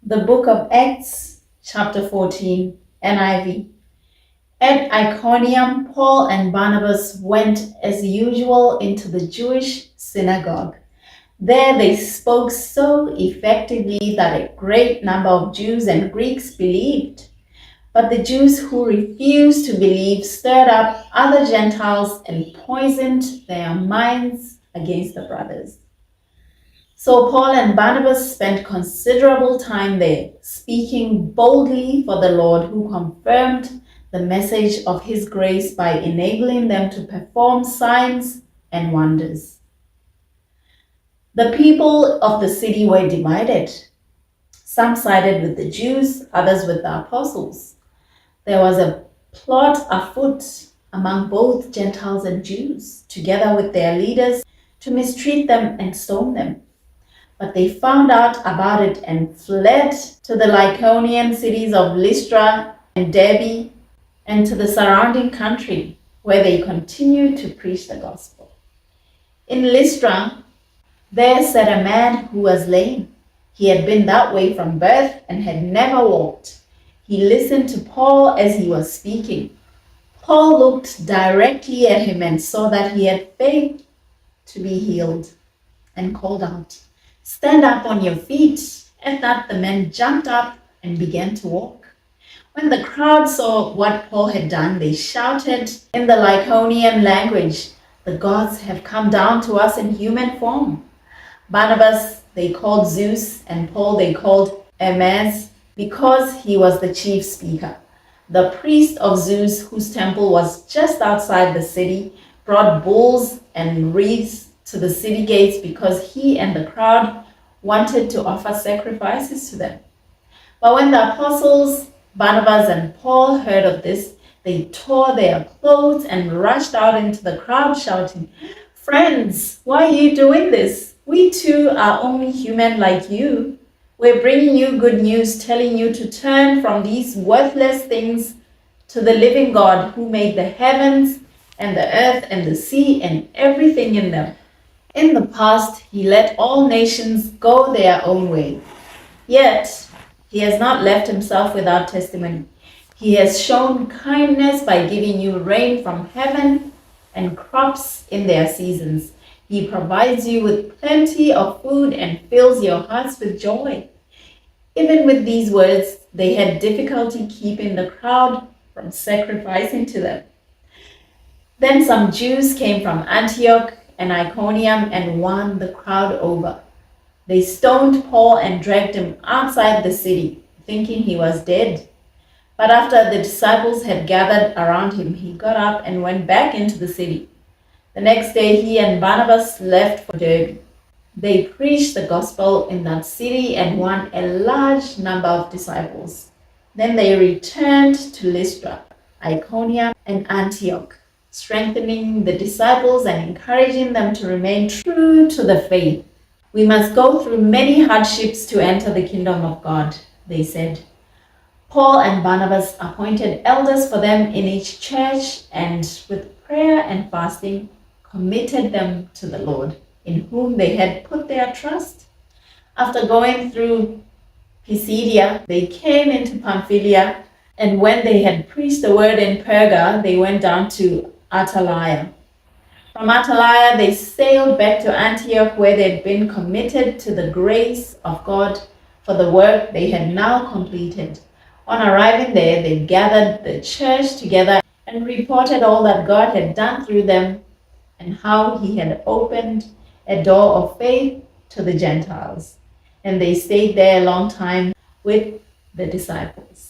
The book of Acts, chapter 14, NIV. At Iconium, Paul and Barnabas went as usual into the Jewish synagogue. There they spoke so effectively that a great number of Jews and Greeks believed. But the Jews who refused to believe stirred up other Gentiles and poisoned their minds against the brothers. So Paul and Barnabas spent considerable time there, speaking boldly for the Lord, who confirmed the message of his grace by enabling them to perform signs and wonders. The people of the city were divided. Some sided with the Jews, others with the apostles. There was a plot afoot among both Gentiles and Jews, together with their leaders, to mistreat them and stone them. But they found out about it and fled to the Lycaonian cities of Lystra and Derbe and to the surrounding country, where they continued to preach the gospel. In Lystra, there sat a man who was lame. He had been that way from birth and had never walked. He listened to Paul as he was speaking. Paul looked directly at him and saw that he had faith to be healed, and called out, "Stand up on your feet." At that, the man jumped up and began to walk. When the crowd saw what Paul had done, they shouted in the Lycaonian language, "The gods have come down to us in human form." Barnabas they called Zeus, and Paul they called Hermes, because he was the chief speaker. The priest of Zeus, whose temple was just outside the city, brought bulls and wreaths to the city gates because he and the crowd wanted to offer sacrifices to them. But when the apostles Barnabas and Paul heard of this, they tore their clothes and rushed out into the crowd shouting, "Friends, why are you doing this? We too are only human like you. We're bringing you good news, telling you to turn from these worthless things to the living God who made the heavens and the earth and the sea and everything in them. In the past, he let all nations go their own way. Yet, he has not left himself without testimony. He has shown kindness by giving you rain from heaven and crops in their seasons. He provides you with plenty of food and fills your hearts with joy." Even with these words, they had difficulty keeping the crowd from sacrificing to them. Then some Jews came from Antioch and Iconium and won the crowd over. They stoned Paul and dragged him outside the city, thinking he was dead. But after the disciples had gathered around him, he got up and went back into the city. The next day, he and Barnabas left for Derbe. They preached the gospel in that city and won a large number of disciples. Then they returned to Lystra, Iconium, and Antioch, strengthening the disciples and encouraging them to remain true to the faith. "We must go through many hardships to enter the kingdom of God," they said. Paul and Barnabas appointed elders for them in each church, and with prayer and fasting, committed them to the Lord, in whom they had put their trust. After going through Pisidia, they came into Pamphylia, and when they had preached the word in Perga, they went down to Attalia. From Attalia, they sailed back to Antioch, where they had been committed to the grace of God for the work they had now completed. On arriving there, they gathered the church together and reported all that God had done through them and how he had opened a door of faith to the Gentiles. And they stayed there a long time with the disciples.